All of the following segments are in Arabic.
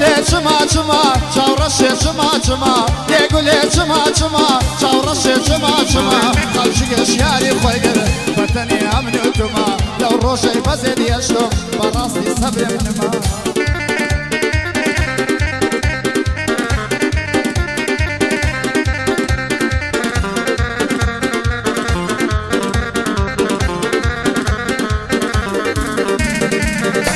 لێگولێ چما چما چاوڕەشێ چما چما لێگولێ چما چما چاوڕەشێ چما چما خەڵکی گەشیاری خۆی گرت بەتەنێ ئەمن و توما لەو ڕۆژەی بەزێ دیێشتم بەڕاستی سەبرێ نما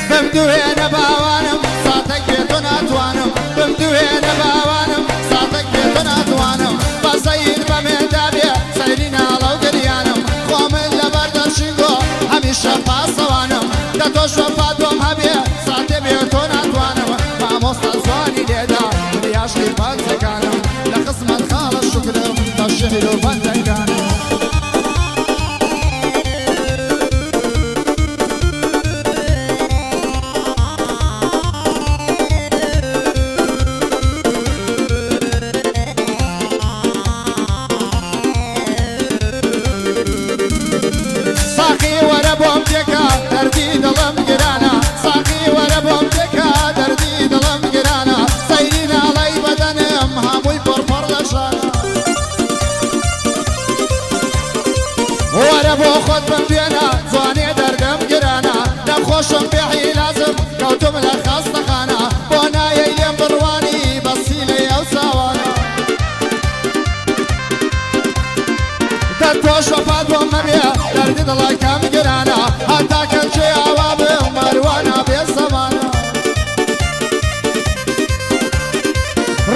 بمدوێنە باوانم ساتێک بێتۆ ناتوانم بمدوێنە باوانم ساتێک بێتۆ ناتوانم بە سەیر بەمێندا بێ سەیری ناڵە و گریانم خۆمن لەبەر دەرشینگۆ هەمیشە پاسەوانم دە تۆ شوەفا تۆم هەبێ ساتێ بێتۆ ناتوانم مامۆستا زوانی لێدا دریاشتی بەندەکانم لە قسمەت خاڵە شکرم بە شعر و بەندەکانم دەردی دڵم گرانە ساقی وەرە بۆم تێکە دەردی دڵم گرانە سەیری ناڵەی بەدەنم هەمووی پڕپڕ لە شانە وەرە بۆ خۆت بمبێنە جوانێ دەردەم گرانە نەخۆشم بێ حیلازم کەوتم لە خاستەخانە بۆ نایەی لێم بڕوانی بەسی لە ئەو چاوانە دەتۆ شەفات بۆم مەبێ دەردی دڵەکەم گرانە هەتا کەنچێ ئاوا بم مەروانە بێ زەمانە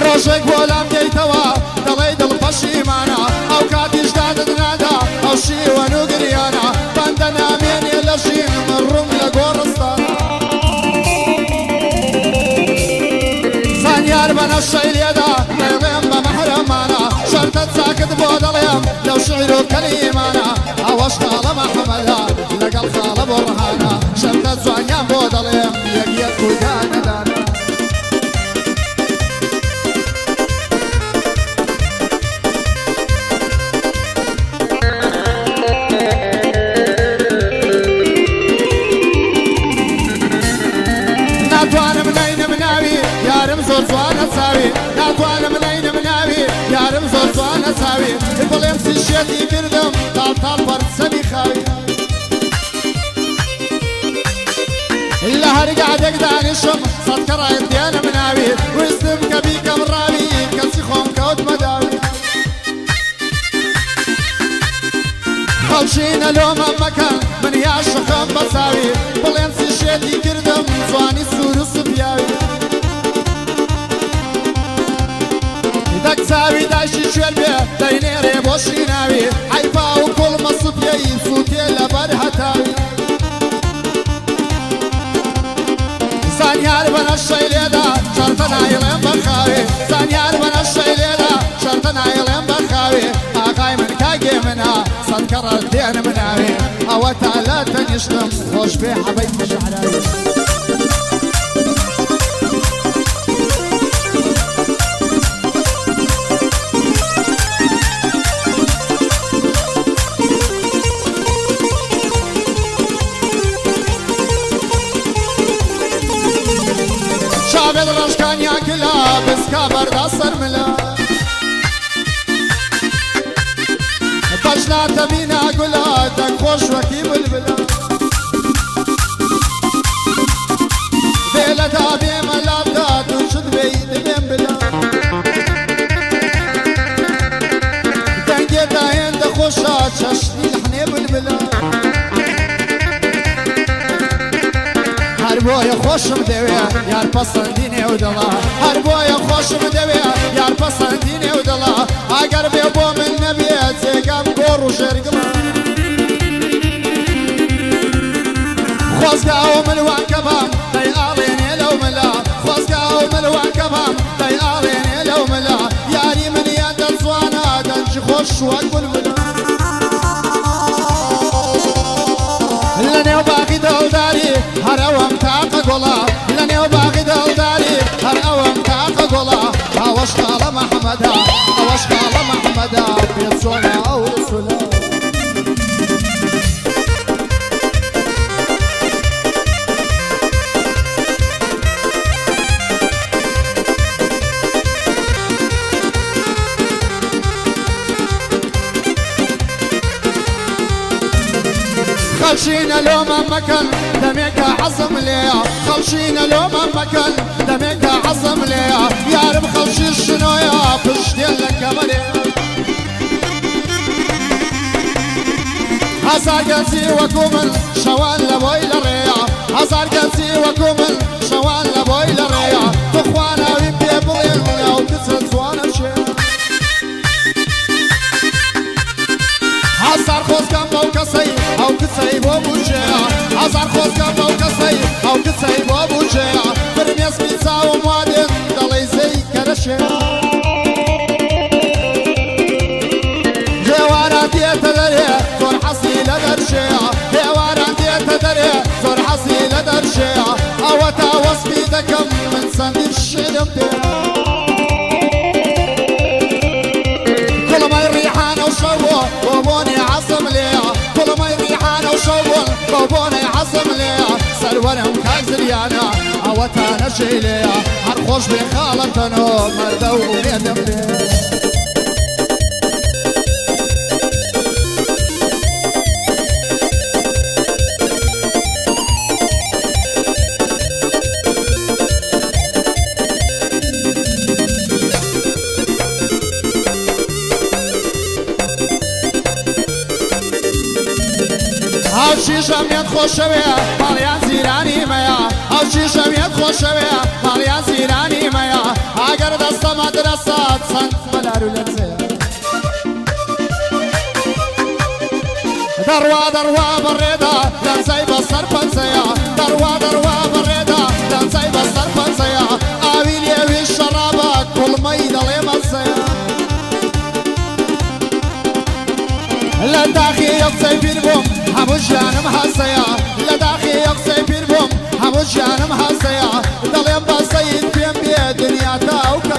ڕۆژێک بۆ لام دێیتەوە دەڵێی دڵ پەشیمانە ئەو کاتیشدا دەدنادا ئەو شیوەن و گریانە بەندە نامێنێ لە ژین من ڕووم لە گۆڕستانە زانیار بە نەشەی لێدا دەیڵێم بە مەحرەمانە شەرتت ساکت بۆ دەڵێم لەو شعر و کەلیمانە ئەوەش خاڵە مەحەمەدە لەگەڵ خاڵە بۆڕەهانە شەرتە جوانیان بۆ دەڵێم یەکیەک و دانەدانە ناتوانم نەینم ناوی یارم زۆر جوانە چاوی ناتوانم نەینم ناوی یارم زۆر جوانە چاوی بڵێم سیشێتی کردم تاڵ تاڵ بەرسەمی خاوی لە هەرگادێک دانیشم سەد کەڕایت دێنم ناوی ویستم کە بیکەم ڕاوی کەسی خۆم کەوت مەداوی خەڵچینە لۆمە مەکەن من یا شەخەم بەچاوی بڵێم سیشێتی کردم جوانی سوور و سوپیاوی دەک چاوی داشی شوێر بێ دەینێرێ بۆ شیناوی حیفا و کوڵمە سوپیەی سووتێ لەبەر هەتاوی زانیار بە نەشەی لێدا شەرتە نایڵێم بەخاوێ زانیار بە نەشەی لێدا شەرتە نایڵێم بەخاوێ ئاغای من کاگێ منە سەد کەڕەت دێنم ناوێ ئەوە تا لە تەنیشتم خۆش بێ حەبەی شەعراوی شابێت ڕەشکانیان کلا بسکا بەردا سەرملا بەژناتە مینا گولا دەکخۆش وەکی بلبلا بێلەدا بێمە لابدا دووشت بێی دبێم بلا دەنگێدا هێندە خۆشە چەشنی لەحنێ بلبلا هەر بۆیە خۆشم دەوێ یار پەسەندی نێو دڵا هەر بۆیە خۆشم دەوێ یار پەسەندی نێو دڵا ئەگەر بێ بۆ من نەبێ جێگەم گۆڕ و ژێرگڵا خۆزگا و ملوانکە بام دەی ئاڵێنێ لەو ملا خۆزگا و ملوانکە بام دەی ئاڵێنێ لەو ملا یاری منیان دەجوانە دەنجی خۆش وەک بولبلا لە نێو باقی دڵداری هەر ئەوەم تاقە گۆڵا لە نێو باقی دڵداری هەر ئەوەم تاقە گۆڵا ئەوەش خاڵە مەحەمەدە ئەوەش خاڵە مەحەمەدە پێت چۆنە ئەو رسولە خلشينا لو ما مكان دمك عصم ليا خلشينا لو ما مكان دمك عصم ليا يا رب خلشي شنو يا فشتي لك مريا هزار قاسي وكومن شوال لبوي لريا هزار قاسي وكومن شوال لبوي لريا تخوانا ويبي بلين او كسرت وانا بشي هزار خوز كم او كسي او كسي بوبوشي هزار خوز كم او كسي او كسي بوبوشي فرميس بيتسا وموادين دلي زي كرشي جوارا ديت دري زور حصيل درشي جوارا ديت دري زور حصيل درشي اوتا وصفي دكم من سندي الشدم كل ما الريحان وشوه بابوني عصم ليا كل ما الريحان وشوه بابوني عصم ليا سلورم كازريانا اوتا نشي ليا هرخوش بخالتنو مردو وميدم ليا او شیشم ید خوشویه مالیان زیرانی میا او شیشم ید خوشویه مالیان زیرانی میا اگر دست مدرسات سنت مدارو لنزه دروا بريدا لنزي بصر فنزيا دروا بريدا لنزي بصر فنزيا اويلي اوي الشرابات كل ميدا لمزيا لداخي يقصي في البوم هموش جانم هسيا لداخي يقصي في البوم هموش جانم هسيا دليم بسيد بيم بيه دنيا تاوكا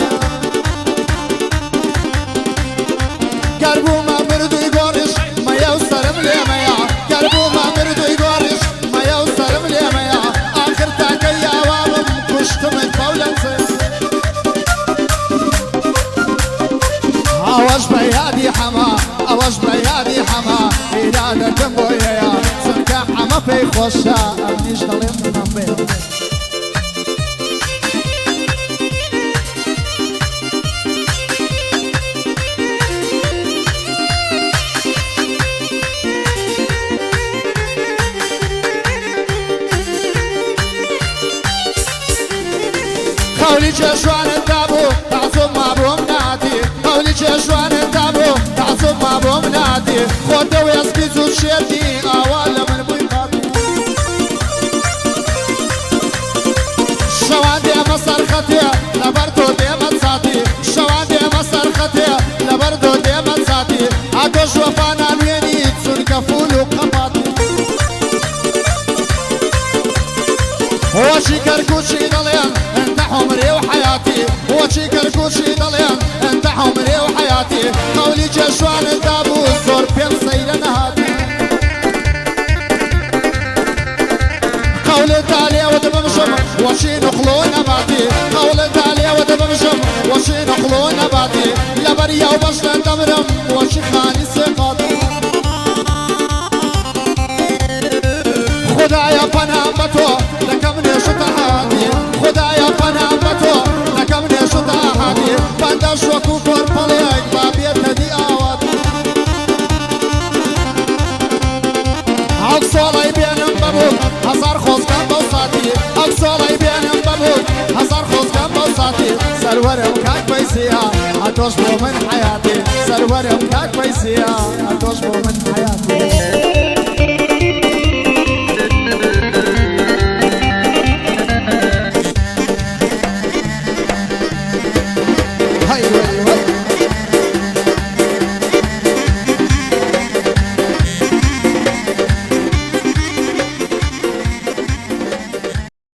قلبو ما مردو يقورش ما يوصرم لي ميا قلبو ما مردو يقورش ما يوصرم لي ميا آخر تاكي عوامم كشتم الفولنسي اوش بيادي حما اوش بيادي حما إرادة بويا سنكا حما في خوشا أبنيش دليم نمبي قولي جشوان الدابو تعصب ما بوم نادي قولي جشوان الدابو تعصب ما بوم نادي خودو يسكيزو شيرتي اوال من بوي خاطي شوان دي مصر خطي لبردو دي مصاتي شوان دي مصر خطي لبردو دي مصاتي عدوش وفانا الويني تسون كفول وقماطي هو شكر كوشي دليان انت عمري وحياتي هو شكر كوشي دليان انت عمري وحياتي قولي جشوان الدابو زور بين سيلنا هاتي قولي تالي ودبمشم وشي نخلونا باتي قولي تالي ودبمشم وشي نخلونا باتي لبريا وبشنا دمرم وشي خاني سقاطي خدايا فنام بتو لكمني شطحاتي خدايا فنام بتو لكمني شطحاتي بندش وكوكور بليك بابيت هدي آواتي أقصالي بينم ببوك هزار خوز كم بوساتي أقصالي بينم ببوك هزار خوز كم بوساتي سرورم كاك بيسيا أتوش بو من حياتي سرورم كاك بيسيا أتوش بو من حياتي